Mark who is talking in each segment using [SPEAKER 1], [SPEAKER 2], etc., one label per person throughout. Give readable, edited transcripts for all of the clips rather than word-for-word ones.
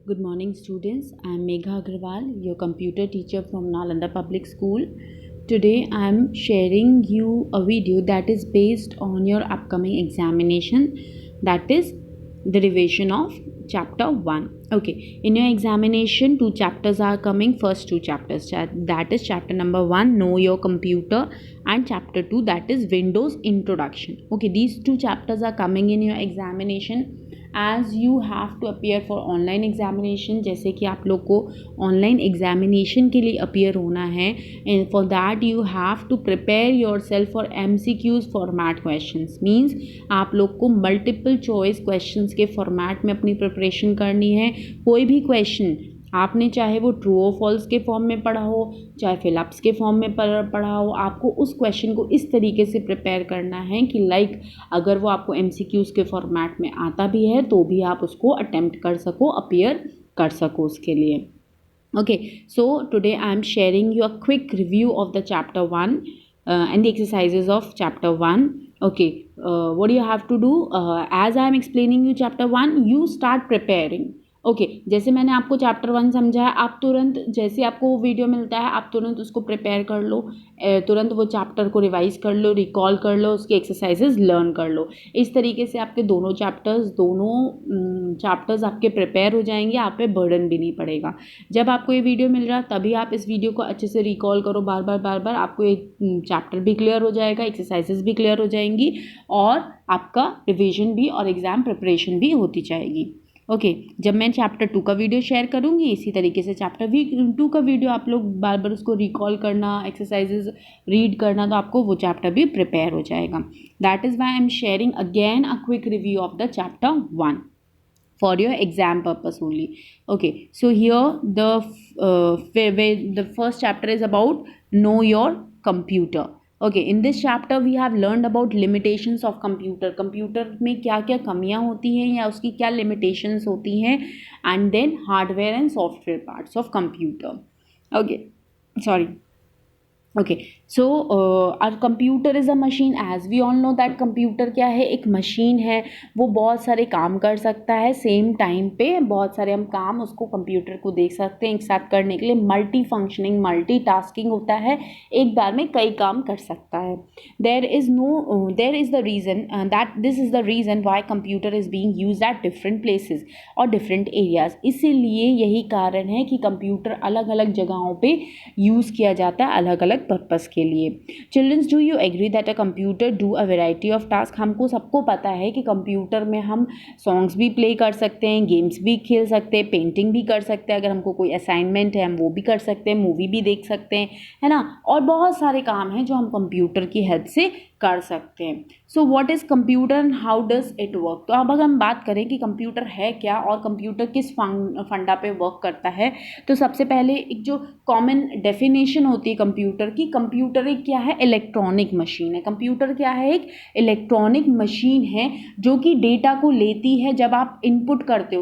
[SPEAKER 1] Good morning, students. I am Megha Agarwal, your computer teacher from Nalanda Public School. Today, I am sharing you a video that is based on your upcoming examination, that is the revision of chapter 1. Okay, in your examination, 2 chapters are coming. First 2 chapters, that is chapter number 1, Know Your Computer, and chapter 2, that is Windows Introduction. Okay, these 2 chapters are coming in your examination. As you have to appear for online examination, जैसे कि आप लोग को online examination के लिए appear होना है, and for that you have to prepare yourself for MCQs format questions. Means आप लोग को मल्टीपल चॉइस क्वेश्चंस के फॉर्मेट में अपनी प्रिपरेशन करनी है। कोई भी क्वेश्चन आपने, चाहे वो ट्रू और फॉल्स के फॉर्म में पढ़ा हो, चाहे फिलअप्स के फॉर्म में पढ़ा हो, आपको उस क्वेश्चन को इस तरीके से प्रिपेयर करना है कि लाइक अगर वो आपको MCQs के फॉर्मेट में आता भी है तो भी आप उसको अटेम्प्ट कर सको, अपीयर कर सको उसके लिए। Okay, so today I am sharing you a quick review of the chapter 1 and the exercises of chapter 1. Okay, what do you have to do? As I am explaining you chapter 1, you start preparing. Okay जैसे मैंने आपको chapter 1 समझाया, आप तुरंत जैसे आपको वो video मिलता है आप तुरंत उसको प्रिपेयर कर लो, तुरंत वो चैप्टर को रिवाइज कर लो, रिकॉल कर लो, उसके एक्सरसाइजेज लर्न कर लो। इस तरीके से आपके दोनों चैप्टर्स आपके प्रिपेयर हो जाएंगे, आप पे बर्डन भी नहीं पड़ेगा। जब आपको ये वीडियो मिल रहा तभी आप इस वीडियो को अच्छे से रिकॉल करो बार बार, आपको ये चैप्टर भी क्लियर हो जाएगा, एक्सरसाइजेज भी क्लियर हो जाएंगी और आपका रिविजन भी और एग्ज़ाम प्रिपरेशन भी होती जाएगी। ओके, जब मैं चैप्टर 2 का वीडियो शेयर करूँगी इसी तरीके से चैप्टर 2 का वीडियो आप लोग बार बार उसको रिकॉल करना, एक्सरसाइजेज रीड करना, तो आपको वो चैप्टर भी प्रिपेयर हो जाएगा। That is why I am sharing again a quick review of the chapter 1 for your exam purpose only. Okay, so here the first chapter is about know your computer. Okay, in this chapter we have learned about limitations of computer में क्या क्या कमियाँ होती हैं या उसकी क्या limitations होती हैं, and then hardware and software parts of computer. Okay, sorry. Okay, so our computer is a machine. As we all know that computer क्या है, एक मशीन है, वो बहुत सारे काम कर सकता है सेम टाइम पे, बहुत सारे हम काम उसको कंप्यूटर को देख सकते हैं एक साथ करने के लिए। मल्टी फंक्शनिंग, मल्टी टास्किंग होता है, एक बार में कई काम कर सकता है। There is the reason that this is the reason why computer is being used at different places और डिफरेंट एरियाज। इसीलिए यही कारण है कि कंप्यूटर अलग अलग जगहों पे यूज़ किया जाता है अलग अलग पर्पस के लिए। Childrens, do you agree that a computer do a variety of task? हमको सबको पता है कि कंप्यूटर में हम सॉन्ग्स भी प्ले कर सकते हैं, गेम्स भी खेल सकते हैं, पेंटिंग भी कर सकते हैं, अगर हमको कोई असाइनमेंट है हम वो भी कर सकते हैं, मूवी भी देख सकते हैं, है ना, और बहुत सारे काम हैं जो हम कंप्यूटर की हेल्प से कर सकते हैं। So what is computer and how does it work? तो अब अगर हम बात करें कि कंप्यूटर है क्या और कंप्यूटर किस फंडा पे वर्क करता है, तो सबसे पहले एक जो कॉमन डेफिनेशन होती है कंप्यूटर की, कंप्यूटर एक क्या है, इलेक्ट्रॉनिक मशीन है। कंप्यूटर क्या है, एक इलेक्ट्रॉनिक मशीन है जो कि डेटा को लेती है। जब आप इनपुट करते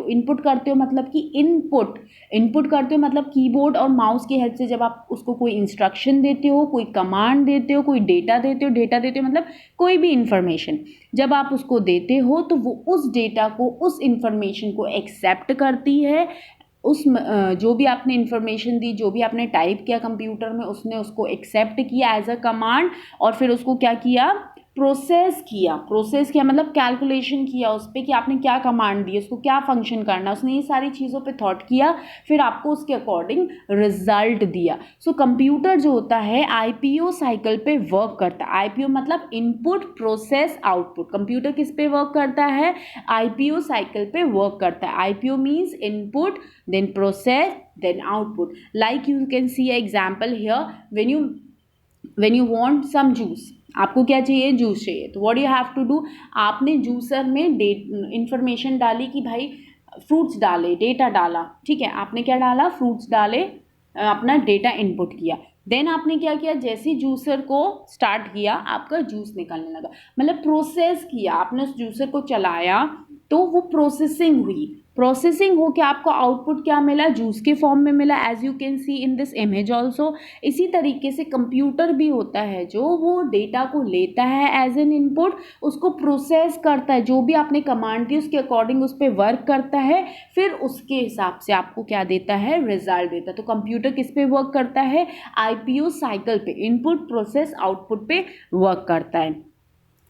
[SPEAKER 1] हो मतलब कि इनपुट करते हो मतलब कीबोर्ड और माउस की हेल्प से जब आप उसको कोई इंस्ट्रक्शन देते हो, कोई कमांड देते हो, कोई डेटा देते हो मतलब कोई भी इंफॉर्मेशन जब आप उसको देते हो तो वो उस डेटा को, उस इंफॉर्मेशन को एक्सेप्ट करती है। उस जो भी आपने इन्फॉर्मेशन दी, जो भी आपने टाइप किया कंप्यूटर में, उसने उसको एक्सेप्ट किया एज अ कमांड और फिर उसको क्या किया, प्रोसेस किया मतलब कैलकुलेशन किया उस पर कि आपने क्या कमांड दी, उसको क्या फंक्शन करना, उसने ये सारी चीज़ों पे थॉट किया, फिर आपको उसके अकॉर्डिंग रिजल्ट दिया। सो कंप्यूटर जो होता है IPO साइकिल पे वर्क करता है। IPO मतलब इनपुट प्रोसेस आउटपुट। कंप्यूटर किस पे वर्क करता है, IPO साइकिल पे वर्क करता है। IPO means input, then process, then output. Like you can see a example here, when you want some juice, आपको क्या चाहिए, जूस चाहिए, तो what you have to do, आपने जूसर में इंफॉर्मेशन डाली कि भाई फ्रूट्स डाले, डेटा डाला, ठीक है, आपने क्या डाला, फ्रूट्स डाले, अपना डेटा इनपुट किया, देन आपने क्या किया, जैसे जूसर को स्टार्ट किया आपका जूस निकलने लगा, मतलब प्रोसेस किया, आपने उस जूसर को चलाया तो वो प्रोसेसिंग हुई, प्रोसेसिंग हो के आपको आउटपुट क्या मिला, जूस के फॉर्म में मिला, as you can see in this image also. इसी तरीके से कंप्यूटर भी होता है जो वो डेटा को लेता है एज एन इनपुट, उसको प्रोसेस करता है, जो भी आपने कमांड दी उसके अकॉर्डिंग उस पर वर्क करता है, फिर उसके हिसाब से आपको क्या देता है, रिजल्ट देता है। तो कंप्यूटर किस पे वर्क करता है, आईपीओ साइकिल पे, इनपुट प्रोसेस आउटपुट पे वर्क करता है।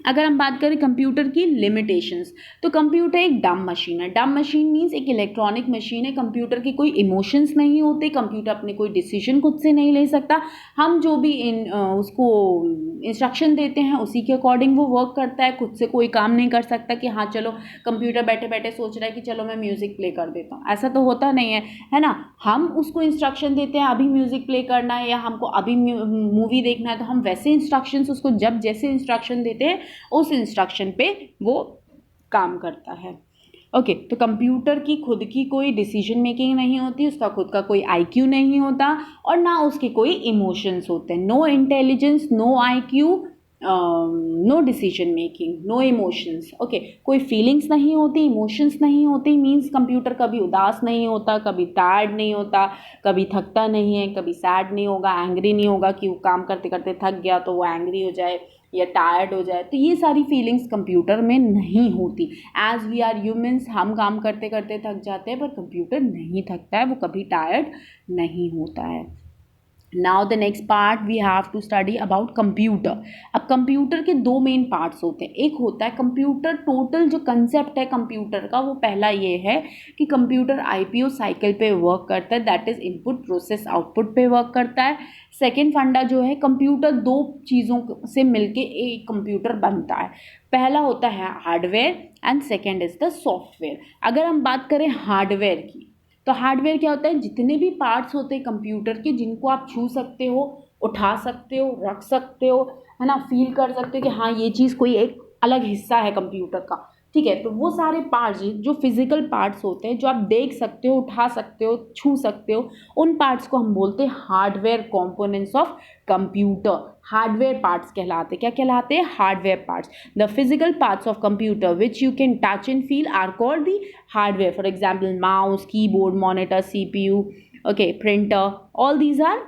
[SPEAKER 1] अगर हम बात करें कंप्यूटर की लिमिटेशंस, तो कंप्यूटर एक डम मशीन है। डम मशीन मीन्स एक इलेक्ट्रॉनिक मशीन है। कंप्यूटर के कोई इमोशंस नहीं होते, कंप्यूटर अपने कोई डिसीजन खुद से नहीं ले सकता। हम जो भी उसको इंस्ट्रक्शन देते हैं उसी के अकॉर्डिंग वो वर्क करता है, खुद से कोई काम नहीं कर सकता कि हाँ चलो कंप्यूटर बैठे बैठे सोच रहा है कि चलो मैं म्यूज़िक प्ले कर देता हूँ, ऐसा तो होता नहीं है ना। हम उसको इंस्ट्रक्शन देते हैं अभी म्यूज़िक प्ले करना है या हमको अभी मूवी देखना है, तो हम वैसे इंस्ट्रक्शंस उसको जब जैसे इंस्ट्रक्शन देते हैं उस इंस्ट्रक्शन पे वो काम करता है। ओके, तो कंप्यूटर की खुद की कोई डिसीजन मेकिंग नहीं होती, उसका खुद का कोई आईक्यू नहीं होता और ना उसके कोई इमोशंस होते हैं। No intelligence, no IQ, no decision making, no emotions. Okay, कोई फीलिंग्स नहीं होती, इमोशंस नहीं होती, मीन्स कंप्यूटर कभी उदास नहीं होता, कभी टायर्ड नहीं होता, कभी थकता नहीं है, कभी सैड नहीं होगा, एंग्री नहीं होगा कि वो काम करते करते थक गया तो वो एंग्री हो जाए या टायर्ड हो जाए। तो ये सारी फीलिंग्स कंप्यूटर में नहीं होती। एज वी आर ह्यूमंस, हम काम करते करते थक जाते हैं, पर कंप्यूटर नहीं थकता है, वो कभी टायर्ड नहीं होता है। Now the next part we have to study about computer. अब कंप्यूटर के दो मेन पार्ट्स होते हैं। एक होता है कंप्यूटर, टोटल जो कंसेप्ट है कंप्यूटर का वो पहला ये है कि कंप्यूटर आईपीओ साइकिल पे वर्क करता है, that is input process output पे वर्क करता है। सेकेंड फंडा जो है, कंप्यूटर दो चीज़ों से मिलके एक कंप्यूटर बनता है। पहला होता है hardware and second is the software. अगर हम बात करें हार्डवेयर की, तो हार्डवेयर क्या होता है, जितने भी पार्ट्स होते हैं कंप्यूटर के जिनको आप छू सकते हो, उठा सकते हो, रख सकते हो, है ना, फील कर सकते हो कि हाँ ये चीज़ कोई एक अलग हिस्सा है कंप्यूटर का, ठीक है। तो वो सारे पार्ट्स जो फिजिकल पार्ट्स होते हैं, जो आप देख सकते हो, उठा सकते हो, छू सकते हो, उन पार्ट्स को हम बोलते हैं hardware components of computer. Hardware parts कहलाते, क्या कहलाते हैं, hardware parts. The physical parts of computer which you can touch and feel are called the hardware. For example mouse, keyboard, monitor, CPU, okay, printer, all these are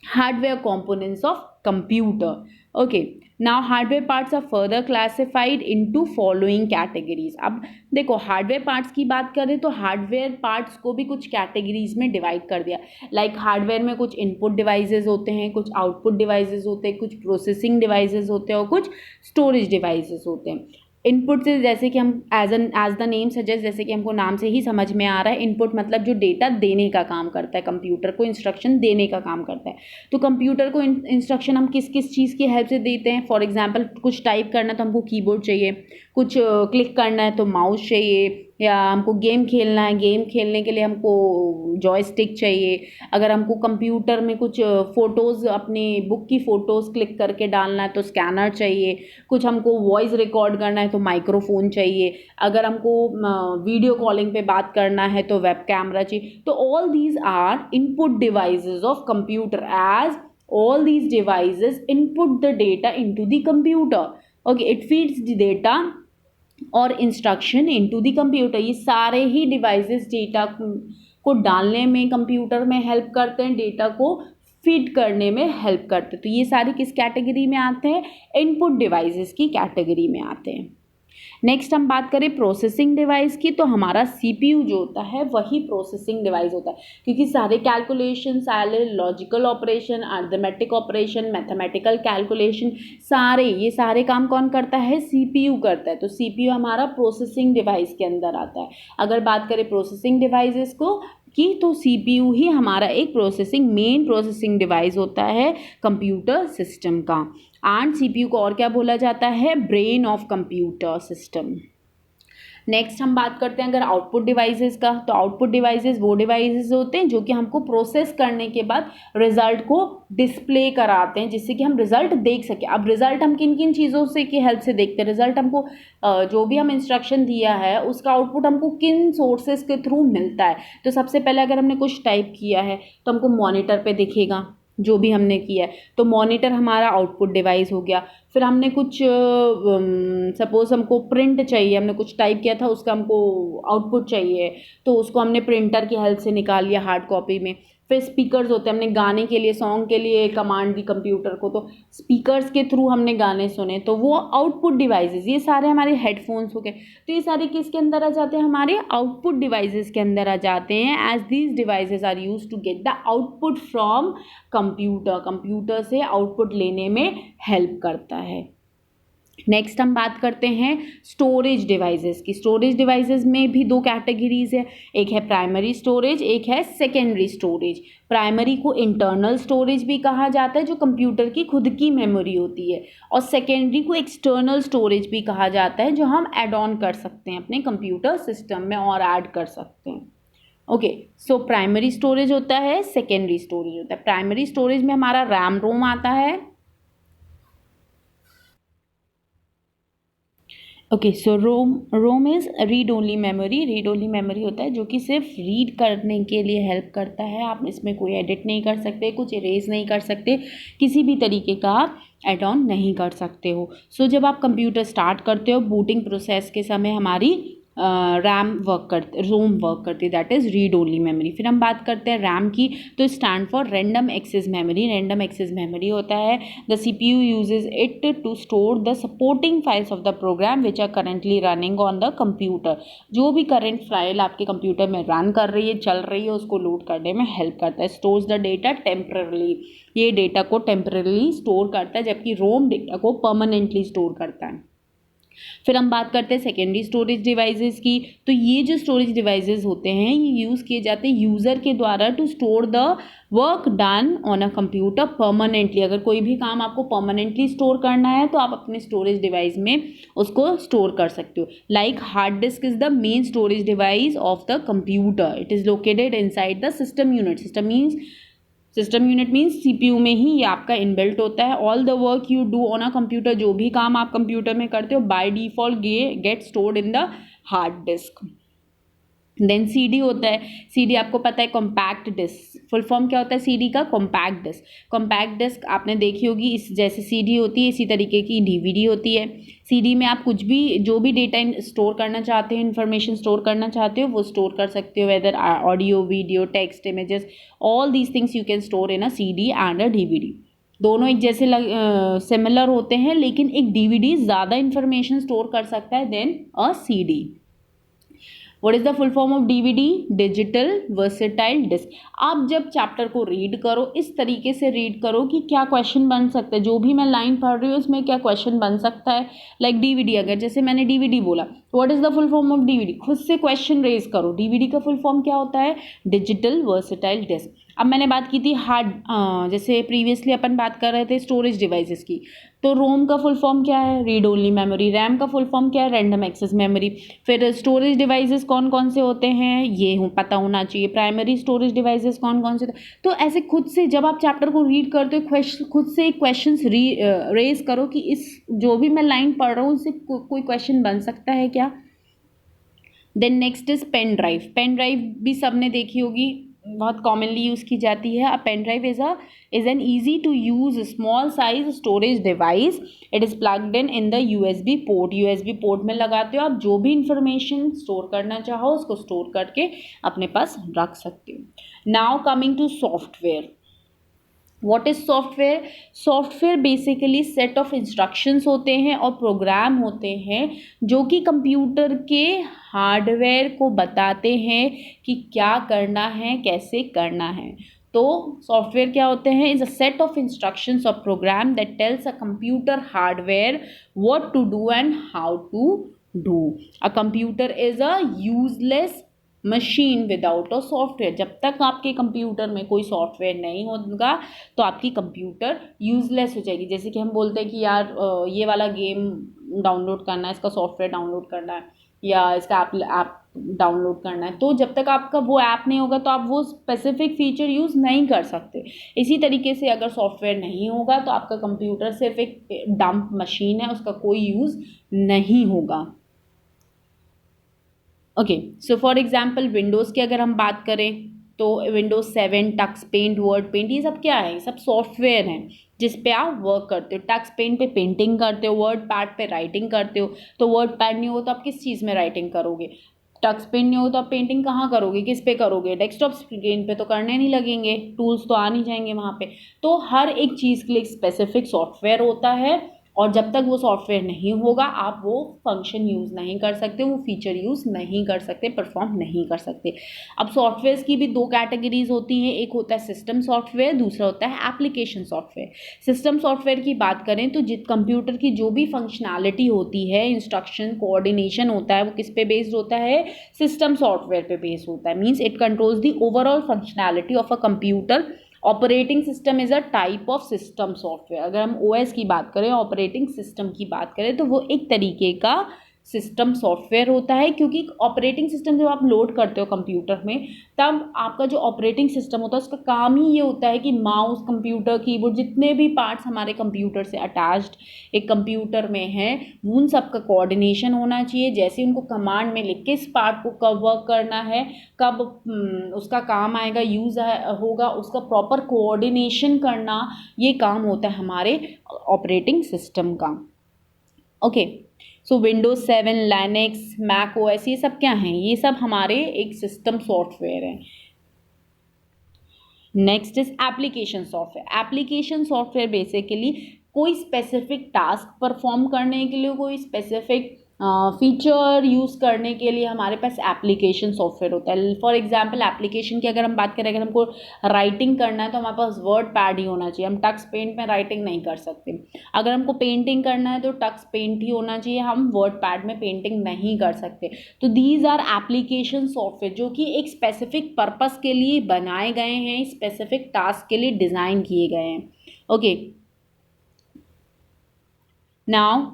[SPEAKER 1] hardware components of computer. Okay, now hardware parts are further classified into following categories. अब देखो hardware parts की बात करें तो hardware parts को भी कुछ categories में डिवाइड कर दिया। लाइक हार्डवेयर में कुछ इनपुट डिवाइसेस होते हैं, कुछ आउटपुट डिवाइसेस होते हैं, कुछ प्रोसेसिंग डिवाइसेस होते हैं और कुछ स्टोरेज डिवाइसेस होते हैं। इनपुट से जैसे कि हम एज द नेम सजेस्ट, जैसे कि हमको नाम से ही समझ में आ रहा है, इनपुट मतलब जो डेटा देने का काम करता है, कंप्यूटर को इंस्ट्रक्शन देने का काम करता है। तो कंप्यूटर को इंस्ट्रक्शन हम किस किस चीज़ की हेल्प से देते हैं। फॉर एग्जांपल कुछ टाइप करना है तो हमको कीबोर्ड चाहिए, कुछ क्लिक करना है तो माउस चाहिए, या हमको गेम खेलना है, गेम खेलने के लिए हमको जॉयस्टिक चाहिए। अगर हमको कंप्यूटर में कुछ फ़ोटोज़, अपनी बुक की फ़ोटोज़ क्लिक करके डालना है तो स्कैनर चाहिए। कुछ हमको वॉइस रिकॉर्ड करना है तो माइक्रोफोन चाहिए। अगर हमको वीडियो कॉलिंग पे बात करना है तो वेब कैमरा चाहिए। तो all these are input devices of computer, as all these devices input the data into the computer. Okay, it feeds the data और इंस्ट्रक्शन इनटू द कंप्यूटर। ये सारे ही डिवाइसेस डेटा को डालने में कंप्यूटर में help करते हैं, डेटा को फीड करने में हेल्प करते हैं। तो ये सारे किस कैटेगरी में आते हैं, इनपुट डिवाइसेस की कैटेगरी में आते हैं। नेक्स्ट हम बात करें प्रोसेसिंग डिवाइस की, तो हमारा CPU जो होता है वही प्रोसेसिंग डिवाइस होता है, क्योंकि सारे कैलकुलेशन, सारे logical operation, arithmetic operation, mathematical calculation, ये सारे काम कौन करता है, CPU करता है। तो CPU हमारा प्रोसेसिंग डिवाइस के अंदर आता है। अगर बात करें प्रोसेसिंग डिवाइसेस को की, तो CPU ही हमारा एक मेन प्रोसेसिंग डिवाइस होता है कंप्यूटर सिस्टम का। एंड CPU को और क्या बोला जाता है, brain of computer system. Next हम बात करते हैं अगर आउटपुट डिवाइसेस का, तो आउटपुट डिवाइसेस वो डिवाइसेस होते हैं जो कि हमको प्रोसेस करने के बाद रिजल्ट को डिस्प्ले कराते हैं, जिससे कि हम रिजल्ट देख सकें। अब रिजल्ट हम किन किन चीज़ों से की हेल्प से देखते हैं, रिजल्ट हमको जो भी हम इंस्ट्रक्शन दिया है उसका आउटपुट हमको किन सोर्सेज के थ्रू मिलता है। तो सबसे पहले अगर हमने कुछ टाइप किया है तो हमको मॉनिटर पे दिखेगा जो भी हमने किया है, तो मॉनिटर हमारा आउटपुट डिवाइस हो गया। फिर हमने कुछ सपोज़ हमको प्रिंट चाहिए, हमने कुछ टाइप किया था, उसका हमको आउटपुट चाहिए, तो उसको हमने प्रिंटर की हेल्प से निकाल लिया हार्ड कॉपी में। फिर स्पीकर्स होते हैं, हमने गाने के लिए, सॉन्ग के लिए कमांड दी कंप्यूटर को, तो स्पीकर्स के थ्रू हमने गाने सुने, तो वो आउटपुट डिवाइसेस, ये सारे हमारे हेडफोन्स हो गए। तो ये सारे किसके अंदर आ जाते हैं, हमारे आउटपुट डिवाइसेस के अंदर आ जाते हैं, as these devices are use to get the output from computer. Computer से आउटपुट लेने में हेल्प करता है। नेक्स्ट हम बात करते हैं स्टोरेज डिवाइसेस की। स्टोरेज डिवाइसेस में भी दो कैटेगरीज है, एक है प्राइमरी स्टोरेज, एक है सेकेंडरी स्टोरेज। प्राइमरी को इंटरनल स्टोरेज भी कहा जाता है, जो कंप्यूटर की खुद की मेमोरी होती है, और सेकेंडरी को एक्सटर्नल स्टोरेज भी कहा जाता है, जो हम ऐड ऑन कर सकते हैं अपने कंप्यूटर सिस्टम में और ऐड कर सकते हैं। ओके, सो प्राइमरी स्टोरेज होता है, सेकेंडरी स्टोरेज होता है। प्राइमरी स्टोरेज में हमारा रैम रोम आता है। Okay, so ROM is read only memory. Read only memory होता है जो कि सिर्फ रीड करने के लिए हेल्प करता है। आप इसमें कोई एडिट नहीं कर सकते, कुछ इरेज नहीं कर सकते, किसी भी तरीके का आप एड ऑन नहीं कर सकते हो। सो जब आप कंप्यूटर स्टार्ट करते हो, बूटिंग प्रोसेस के समय हमारी रैम वर्क करती, रोम वर्क करती है, that is read only memory. फिर हम बात करते हैं रैम की, तो stand for random access memory. Random access memory होता है the CPU uses it to store the supporting files of the program which are currently running on the computer. जो भी करेंट फाइल आपके कंप्यूटर में run कर रही है, चल रही है, उसको लोड करने में हेल्प करता है। स्टोर्स द डेटा टेम्परली, ये डेटा को टेम्परली स्टोर करता है, जबकि रोम डेटा को परमानेंटली स्टोर करता है। फिर हम बात करते हैं सेकेंडरी स्टोरेज डिवाइसेस की। तो ये जो स्टोरेज डिवाइसेस होते हैं, ये यूज़ किए जाते हैं यूज़र के द्वारा to store the work done on a computer permanently. अगर कोई भी काम आपको परमानेंटली स्टोर करना है, तो आप अपने स्टोरेज डिवाइस में उसको स्टोर कर सकते हो। Like hard disk is the main storage device of the computer. It is located inside the system unit. System unit means CPU में ही ये आपका इनबिल्ट होता है। All the work you do on a computer, जो भी काम आप कंप्यूटर में करते हो, by default get stored in the hard disk. Then CD होता है। CD आपको पता है कॉम्पैक्ट डिस्क, फुल फॉर्म क्या होता है CD का, कॉम्पैक्ट डिस्क। कॉम्पैक्ट डिस्क आपने देखी होगी, इस जैसे CD होती है, इसी तरीके की DVD होती है। CD में आप कुछ भी, जो भी डेटा स्टोर करना चाहते हो, इन्फॉर्मेशन स्टोर करना चाहते हो, वो स्टोर कर सकते हो, whether audio, video, text, images, all these things you can store in a CD and a DVD। दोनों एक जैसे सिमिलर होते हैं, लेकिन एक DVD ज़्यादा इन्फॉर्मेशन स्टोर कर सकता है then a CD। What is the full form of DVD? Digital versatile disc. आप जब चैप्टर को रीड करो, इस तरीके से रीड करो कि क्या क्वेश्चन बन सकता है, जो भी मैं लाइन पढ़ रही हूँ उसमें क्या क्वेश्चन बन सकता है। लाइक DVD, अगर जैसे मैंने DVD बोला, what is the full form of DVD? खुद से क्वेश्चन रेज करो, DVD का फुल फॉर्म क्या होता है, डिजिटल वर्सेटाइल डिस्क। अब मैंने बात की थी हार्ड, जैसे प्रीवियसली अपन बात कर रहे थे स्टोरेज डिवाइसेस की, तो रोम का फुल फॉर्म क्या है, रीड ओनली मेमोरी। रैम का फुल फॉर्म क्या है, रैंडम एक्सेस मेमोरी। फिर स्टोरेज डिवाइसेस कौन कौन से होते हैं, ये पता होना चाहिए। प्राइमरी स्टोरेज डिवाइसेस कौन कौन से, तो ऐसे खुद से जब आप चैप्टर को रीड करते हो, खुद से क्वेश्चन रेज करो कि इस जो भी मैं लाइन पढ़ रहा हूँ उससे कोई क्वेश्चन बन सकता है क्या। Then next is pen drive. Pen drive भी सबने देखी होगी, बहुत कॉमनली यूज़ की जाती है। A pen drive is an easy to use small size storage device. It is plugged in the USB port. USB port में लगाते हो, आप जो भी इंफॉर्मेशन स्टोर करना चाहो उसको स्टोर करके अपने पास रख सकते हो। Now coming to software. What is software? Software basically set of instructions होते हैं और प्रोग्राम होते हैं जो कि कंप्यूटर के हार्डवेयर को बताते हैं कि क्या करना है, कैसे करना है। तो सॉफ्टवेयर क्या होते हैं, is a set of instructions और program that tells a computer hardware what to do and how to do. A computer is a useless machine without a software. जब तक आपके कंप्यूटर में कोई सॉफ्टवेयर नहीं होगा तो आपकी कंप्यूटर यूजलेस हो जाएगी। जैसे कि हम बोलते हैं कि यार ये वाला गेम डाउनलोड करना है, इसका सॉफ्टवेयर डाउनलोड करना है, या इसका ऐप डाउनलोड करना है, तो जब तक आपका वो ऐप नहीं होगा तो आप वो स्पेसिफिक फीचर यूज़ नहीं कर सकते। इसी तरीके से अगर सॉफ्टवेयर नहीं होगा तो आपका कंप्यूटर सिर्फ एक डंप मशीन है, उसका कोई यूज़ नहीं होगा। Okay, so for example Windows की अगर हम बात करें तो Windows 7, Tux Paint, Word Paint, ये सब क्या है, ये सब सॉफ्टवेयर हैं जिस पे आप वर्क करते हो। टक्स पेन पे पेंटिंग करते हो, वर्ड पैड पे राइटिंग करते हो। तो वर्ड पैड नहीं हो तो आप किस चीज़ में राइटिंग करोगे? टक्स पेन नहीं हो तो आप पेंटिंग कहाँ करोगे, किस पे करोगे? डेस्कटॉप स्क्रीन पे तो करने नहीं लगेंगे, टूल्स तो आ नहीं जाएंगे वहाँ पे। तो हर एक चीज़ के लिए स्पेसिफिक सॉफ्टवेयर होता है, और जब तक वो सॉफ्टवेयर नहीं होगा आप वो फंक्शन यूज़ नहीं कर सकते, वो फीचर यूज़ नहीं कर सकते, परफॉर्म नहीं कर सकते। अब सॉफ्टवेयर्स की भी दो कैटेगरीज होती हैं, एक होता है सिस्टम सॉफ्टवेयर, दूसरा होता है एप्लीकेशन सॉफ्टवेयर। सिस्टम सॉफ्टवेयर की बात करें तो जिस कंप्यूटर की जो भी फंक्शनैलिटी होती है, इंस्ट्रक्शन कोऑर्डिनेशन होता है, वो किस पे बेस्ड होता है? सिस्टम सॉफ्टवेयर पे बेस्ड होता है। Means it controls the overall functionality of a computer. Operating system is a type of system software. अगर हम ओएस की बात करें, ऑपरेटिंग सिस्टम की बात करें, तो वो एक तरीके का सिस्टम सॉफ्टवेयर होता है, क्योंकि ऑपरेटिंग सिस्टम जब आप लोड करते हो कंप्यूटर में, तब आपका जो ऑपरेटिंग सिस्टम होता है उसका काम ही ये होता है कि माउस, कंप्यूटर, कीबोर्ड, जितने भी पार्ट्स हमारे कंप्यूटर से अटैच्ड एक कंप्यूटर में हैं, उन सब का कोऑर्डिनेशन होना चाहिए। जैसे उनको कमांड में लिख के इस पार्ट को कब वर्क करना है, कब उसका काम आएगा, यूज़ होगा, उसका प्रॉपर कोऑर्डिनेशन करना, ये काम होता है हमारे ऑपरेटिंग सिस्टम का। ओके, सो विंडोज 7, लाइनेक्स, मैक ओएस, ये सब क्या हैं? ये सब हमारे एक सिस्टम सॉफ्टवेयर हैं। Next is application software. Application software basically कोई स्पेसिफिक टास्क परफॉर्म करने के लिए, कोई स्पेसिफिक फीचर यूज़ करने के लिए हमारे पास एप्लीकेशन सॉफ्टवेयर होता है। फॉर एग्जांपल एप्लीकेशन की अगर हम बात करें, अगर हमको राइटिंग करना है तो हमारे पास वर्ड पैड ही होना चाहिए, हम टक्स पेंट में राइटिंग नहीं कर सकते। अगर हमको पेंटिंग करना है तो टक्स पेंट ही होना चाहिए, हम वर्ड पैड में पेंटिंग नहीं कर सकते। तो दीज आर एप्लीकेशन सॉफ्टवेयर जो कि एक स्पेसिफिक पर्पस के लिए बनाए गए हैं, स्पेसिफिक टास्क के लिए डिज़ाइन किए गए हैं। Okay, now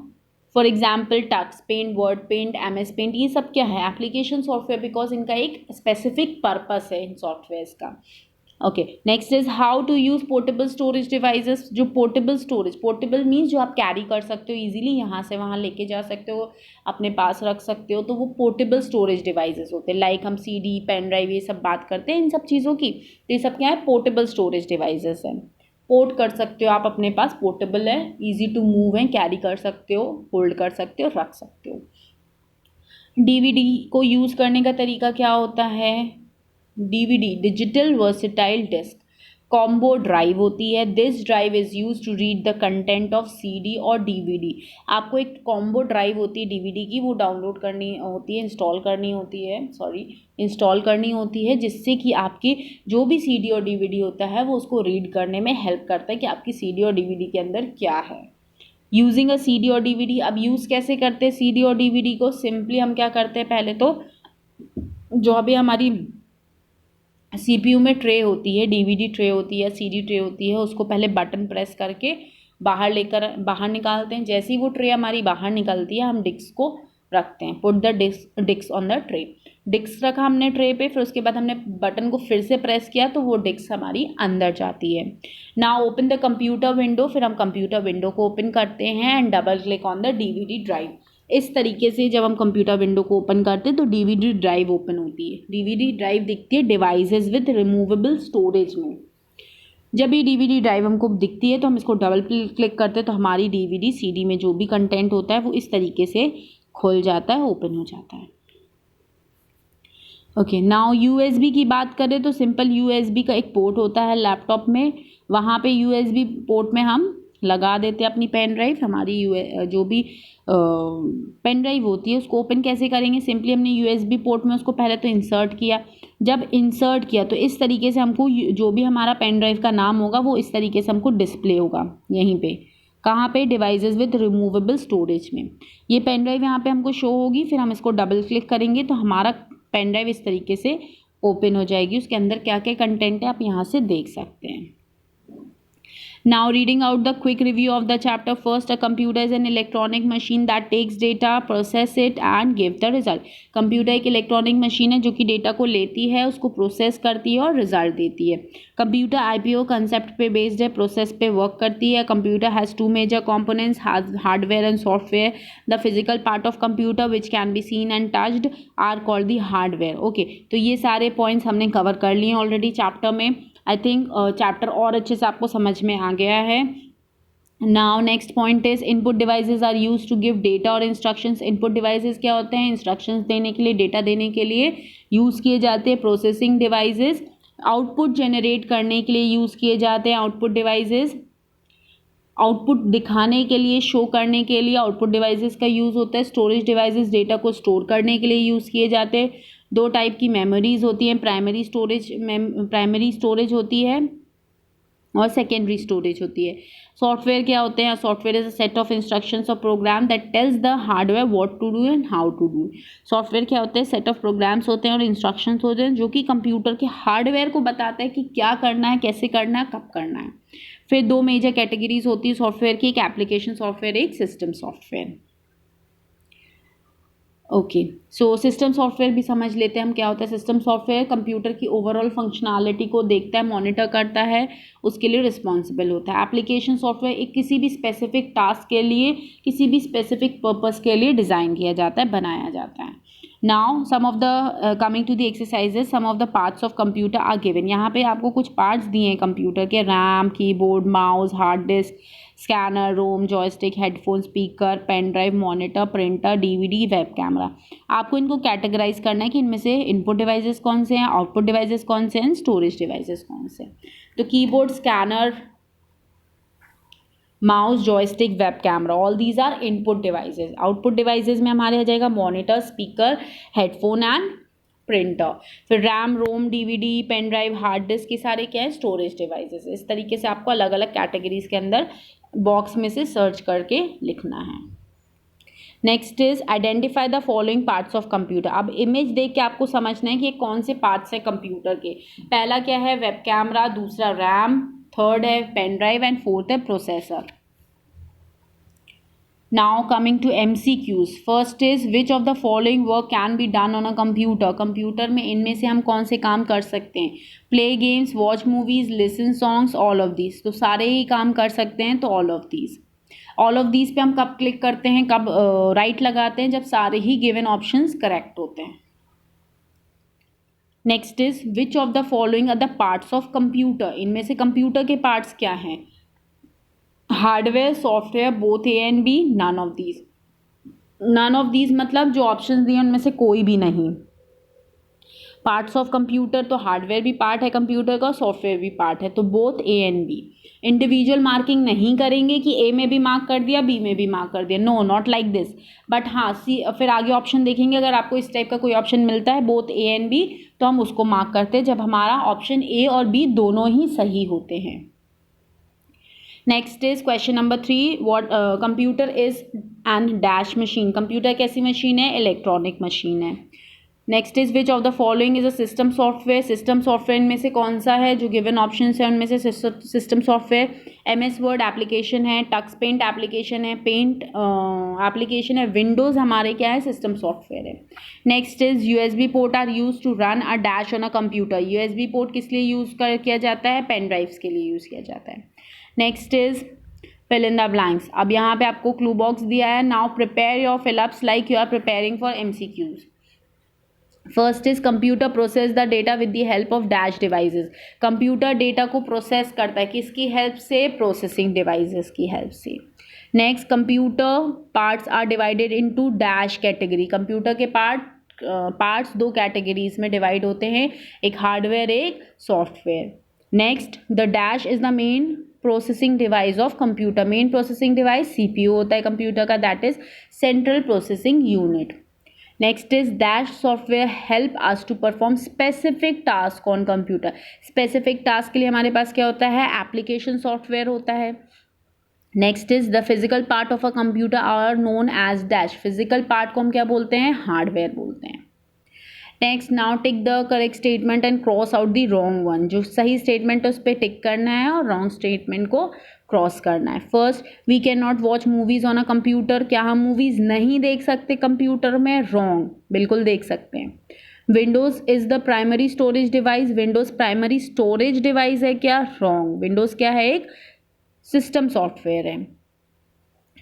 [SPEAKER 1] for example Tux Paint, Word Paint, MS Paint, ये सब क्या है? एप्लीकेशन सॉफ्टवेयर, बिकॉज इनका एक स्पेसिफिक पर्पस है इन सॉफ्टवेयर्स का। Okay, next is how to use portable storage devices. जो पोर्टेबल स्टोरेज, पोर्टेबल मीन्स जो आप कैरी कर सकते हो इजीली, यहाँ से वहाँ लेके जा सकते हो, अपने पास रख सकते हो, तो वो पोर्टेबल स्टोरेज डिवाइसेस होते हैं। लाइक हम CD, पेन ड्राइव, ये सब बात करते हैं इन सब चीज़ों की, तो ये सब क्या है? पोर्टेबल स्टोरेज डिवाइसेस हैं। पोर्ट कर सकते हो आप अपने पास, पोर्टेबल है, इजी टू मूव है, कैरी कर सकते हो, होल्ड कर सकते हो, रख सकते हो। DVD को यूज़ करने का तरीका क्या होता है? DVD digital versatile disc combo drive होती है। This drive is use to read the content of CD और DVD। आपको एक कॉम्बो ड्राइव होती है DVD की, वो डाउनलोड करनी होती है, इंस्टॉल करनी होती है, जिससे कि आपकी जो भी CD और DVD होता है वो उसको रीड करने में हेल्प करता है कि आपकी CD और DVD के अंदर क्या है। यूजिंग अ CD और DVD, अब यूज़ कैसे करते हैं CD और DVD को? सिंपली हम क्या करते हैं, पहले तो जो अभी हमारी CPU में ट्रे होती है, DVD ट्रे होती है, CD ट्रे होती है, उसको पहले बटन प्रेस करके बाहर निकालते हैं। जैसे ही वो ट्रे हमारी बाहर निकलती है, हम डिस्क को रखते हैं। Put the disk on the tray. Disk रखा हमने ट्रे पे, फिर उसके बाद हमने बटन को फिर से प्रेस किया तो वो डिस्क हमारी अंदर जाती है। Now open the computer window. फिर हम कंप्यूटर विंडो को ओपन करते हैं and double click on the DVD drive. इस तरीके से जब हम कंप्यूटर विंडो को ओपन करते हैं तो DVD ड्राइव ओपन होती है। DVD ड्राइव दिखती है डिवाइसेस विद रिमूवेबल स्टोरेज में। जब ये DVD ड्राइव हमको दिखती है तो हम इसको डबल क्लिक करते हैं तो हमारी DVD CD में जो भी कंटेंट होता है वो इस तरीके से खुल जाता है, ओपन हो जाता है। ओके, नाउ USB की बात करें तो सिंपल USB का एक पोर्ट होता है लैपटॉप में, वहाँ पे USB पोर्ट में हम लगा देते हैं अपनी पेन ड्राइव। हमारी जो भी पेन ड्राइव होती है उसको ओपन कैसे करेंगे? सिंपली हमने USB पोर्ट में उसको पहले तो इंसर्ट किया। जब इंसर्ट किया तो इस तरीके से हमको जो भी हमारा पेन ड्राइव का नाम होगा वो इस तरीके से हमको डिस्प्ले होगा यहीं पे। कहाँ पे? डिवाइसेस विद रिमूवेबल स्टोरेज में ये पेन ड्राइव यहाँ पे हमको शो होगी। फिर हम इसको डबल क्लिक करेंगे तो हमारा पेन ड्राइव इस तरीके से ओपन हो जाएगी। उसके अंदर क्या क्या कंटेंट है आप यहाँ से देख सकते हैं। Now reading out the quick review of the chapter. First, a computer is an electronic machine that takes data, process it and give the result. Computer एक इलेक्ट्रॉनिक मशीन है जो कि डेटा को लेती है, उसको प्रोसेस करती है और रिजल्ट देती है। कंप्यूटर IPO कंसेप्ट पे बेस्ड है, प्रोसेस पे वर्क करती है। Computer has two major components, hardware and software. The physical part of computer which can be seen and touched are called the hardware. Okay, तो ये सारे पॉइंट्स हमने cover कर लिए ऑलरेडी चैप्टर में। आई थिंक चैप्टर और अच्छे से आपको समझ में आ गया है। Now next point is input devices are use to give data और इंस्ट्रक्शंस। इनपुट डिवाइसेस क्या होते हैं? इंस्ट्रक्शंस देने के लिए, डेटा देने के लिए यूज़ किए जाते हैं। प्रोसेसिंग डिवाइसेस आउटपुट जनरेट करने के लिए यूज़ किए जाते हैं। आउटपुट डिवाइसेस आउटपुट दिखाने के लिए, शो करने के लिए आउटपुट डिवाइसेस का यूज़ होता है। स्टोरेज डिवाइसेस डेटा को स्टोर करने के लिए यूज़ किए जाते हैं। दो टाइप की मेमोरीज होती हैं, प्राइमरी स्टोरेज होती है और सेकेंडरी स्टोरेज होती है। सॉफ्टवेयर क्या होते हैं? Software is a set of instructions और program that tells the hardware what to do and how to do. Software क्या होते हैं? सेट ऑफ प्रोग्राम्स होते हैं और इंस्ट्रक्शंस होते हैं जो कि कंप्यूटर के हार्डवेयर को बताता है कि क्या करना है, कैसे करना है, कब करना है। फिर दो मेजर कैटेगरीज होती है सॉफ्टवेयर की, एक एप्लीकेशन सॉफ्टवेयर, एक system software. Okay, so system software भी समझ लेते हैं हम क्या होता है। सिस्टम सॉफ्टवेयर कंप्यूटर की ओवरऑल फंक्शनैलिटी को देखता है, मॉनिटर करता है, उसके लिए रिस्पॉन्सिबल होता है। एप्लीकेशन सॉफ्टवेयर एक किसी भी स्पेसिफिक टास्क के लिए, किसी भी स्पेसिफिक पर्पस के लिए डिज़ाइन किया जाता है, बनाया जाता है। Now some of the coming to the exercises, some of the parts of computer are given. यहाँ पे आपको कुछ पार्ट्स दिए हैं कंप्यूटर के, RAM, keyboard, mouse, hard disk, scanner, ROM, joystick, headphone, speaker, pen drive, monitor, printer, DVD, web camera. आपको इनको categorise करना है कि इनमें से इनपुट डिवाइसेस कौन से हैं, आउटपुट डिवाइसेस कौन से हैं, स्टोरेज डिवाइसेस कौन से हैं। तो keyboard, scanner, mouse, joystick, web camera, all these are input devices. Output devices में हमारे आ जाएगा monitor, speaker, headphone and printer. फिर RAM, ROM, DVD, pen drive, hard disk, ये सारे क्या है? Storage devices. इस तरीके से आपको अलग अलग कैटेगरीज के अंदर बॉक्स में से सर्च करके लिखना है। Next is identify the following parts of computer. अब इमेज देख के आपको समझना है कि ये कौन से पार्ट्स है कंप्यूटर के। पहला क्या है? वेब कैमरा, दूसरा रैम, थर्ड है पेन ड्राइव एंड फोर्थ है processor. Now coming to MCQs, first is which of the following work can be done on a computer. Computer में इनमें से हम कौन से काम कर सकते हैं? Play games, watch movies, listen songs, all of these. तो सारे ही काम कर सकते हैं, तो all of these. All of these पे हम कब क्लिक करते हैं, कब राइट लगाते हैं? जब सारे ही गिवन ऑप्शंस करेक्ट होते हैं। Next is which of the following are the parts of computer. इनमें से कंप्यूटर के पार्ट्स क्या हैं? Hardware, software, both A and B, none of these. None of these मतलब जो ऑप्शंस दिए उनमें से कोई भी नहीं। पार्ट्स ऑफ कंप्यूटर, तो हार्डवेयर भी पार्ट है कंप्यूटर का, सॉफ्टवेयर भी पार्ट है, तो both A and B. Individual marking नहीं करेंगे कि ए में भी मार्क कर दिया, बी में भी मार्क कर दिया, no, not like this. But हाँ, सी फिर आगे ऑप्शन देखेंगे, अगर आपको इस टाइप का कोई ऑप्शन मिलता है बोथ ए एंड बी, तो हम उसको मार्क करते हैं जब हमारा ऑप्शन ए और बी दोनों ही सही होते हैं। Next is question number 3, what computer is an dash machine. Computer कैसी मशीन है? इलेक्ट्रॉनिक मशीन है। Next is which of the following is a system software. System software में से कौन सा है? जो गिवन ऑप्शन है उनमें से system software MS word application है, टक्स पेंट एप्लीकेशन है, पेंट एप्लीकेशन है, विंडोज हमारे क्या है? सिस्टम सॉफ्टवेयर है। Next is USB port are use to run a dash on a computer. USB port किस लिए यूज किया जाता है? पेन ड्राइव्स के लिए यूज किया जाता है। Next is fill in the blanks। अब यहाँ पे आपको क्लू बॉक्स दिया है। Now prepare your fill ups like you are preparing for MCQs। First is computer process the data with the help of dash devices. Computer data को process करता है, किसकी हेल्प से? प्रोसेसिंग डिवाइसेस की हेल्प से। Next, computer parts are divided into dash category. Computer के parts दो categories में डिवाइड होते हैं, एक हार्डवेयर, एक software. Next, the dash is the main processing device of computer. Main processing device CPU होता है कंप्यूटर का, that is central processing unit. Next is dash software help us to perform specific task on computer. Specific task के लिए हमारे पास क्या होता है? Application software होता है। Next is the physical part of a computer are known as dash. Physical part को हम क्या बोलते हैं? हार्डवेयर बोलते हैं। Next, now tick the correct statement and cross out the wrong one. जो सही स्टेटमेंट है उस पर टिक करना है और रॉन्ग स्टेटमेंट को क्रॉस करना है। First, we can not watch movies on a computer. क्या हम मूवीज नहीं देख सकते कंप्यूटर में? रॉन्ग, बिल्कुल देख सकते हैं। Windows is the primary storage device. Windows primary storage device है क्या? रॉन्ग। विंडोज क्या है? एक सिस्टम सॉफ्टवेयर है।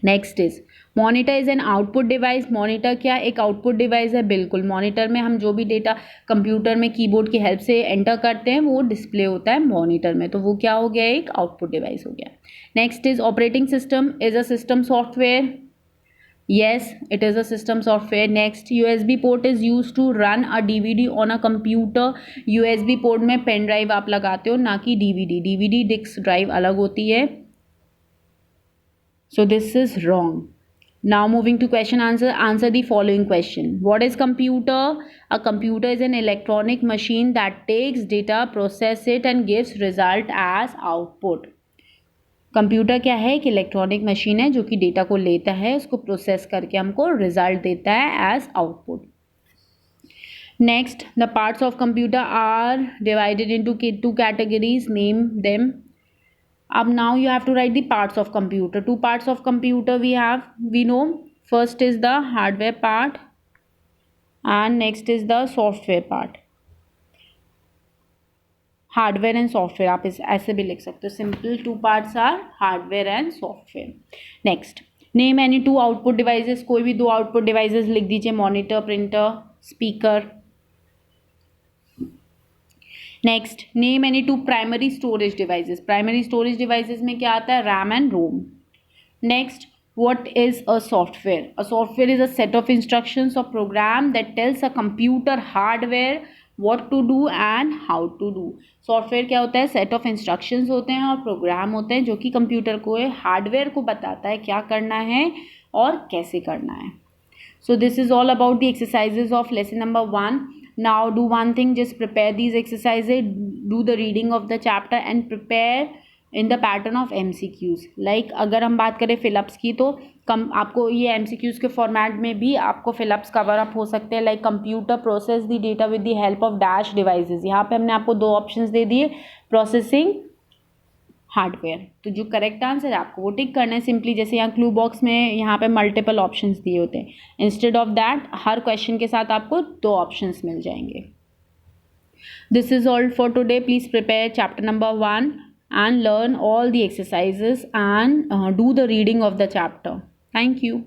[SPEAKER 1] Next is monitor is an output device. Monitor क्या एक आउटपुट डिवाइस है? बिल्कुल, मॉनिटर में हम जो भी डेटा कंप्यूटर में कीबोर्ड की हेल्प से एंटर करते हैं वो डिस्प्ले होता है मॉनिटर में, तो वो क्या हो गया? एक आउटपुट डिवाइस हो गया। Next is operating system is a system software. Yes, it is a system software. Next, USB port is used to run a DVD on a computer. USB port में पेन ड्राइव आप लगाते हो, ना कि DVD। DVD disk drive अलग होती है। So this is wrong. Now moving to question answer. Answer the following question. What is computer? A computer is an electronic machine that takes data, process it and gives result as output. Computer क्या है? एक electronic machine है जो कि data को लेता है, उसको प्रोसेस करके हमको रिजल्ट देता है as output. Next, the parts of computer are divided into 2 categories, name them. अब now you have to write the parts of computer. 2 parts of computer we know. First is the hardware part and next is the software part. Hardware and software आप इस ऐसे भी लिख सकते हो, simple 2 parts are hardware and software. Next, name any 2 output devices. कोई भी 2 output devices लिख दीजिए, monitor, printer, speaker. Next, name any 2 primary storage devices. Primary storage devices में क्या आता है? RAM and ROM. Next, what is a software? A software is a set of instructions or program that tells a computer hardware what to do and how to do. Software क्या होता है? Set of instructions होते हैं और programme होते हैं जो कि कंप्यूटर को हार्डवेयर को बताता है क्या करना है और कैसे करना है। So this is all about the exercises of lesson number 1. Now do one thing, just prepare these exercises, do the reading of the chapter and prepare in the pattern of MCQs. Like अगर हम बात करें fill-ups की तो आपको ये MCQs के format में भी आपको फिलअप्स कवर अप हो सकते हैं। Like computer process the data with the help of dash devices. यहाँ पे हमने आपको 2 ऑप्शंस दे दिए, प्रोसेसिंग, हार्डवेयर। तो जो करेक्ट आंसर है आपको वो टिक करना है सिंपली। जैसे यहाँ क्लू बॉक्स में यहाँ पे मल्टीपल ऑप्शंस दिए होते हैं, instead of that her question के साथ आपको 2 ऑप्शंस मिल जाएंगे। This is all for today. Please prepare chapter number 1 and learn all the exercises and do the reading of the chapter. Thank you.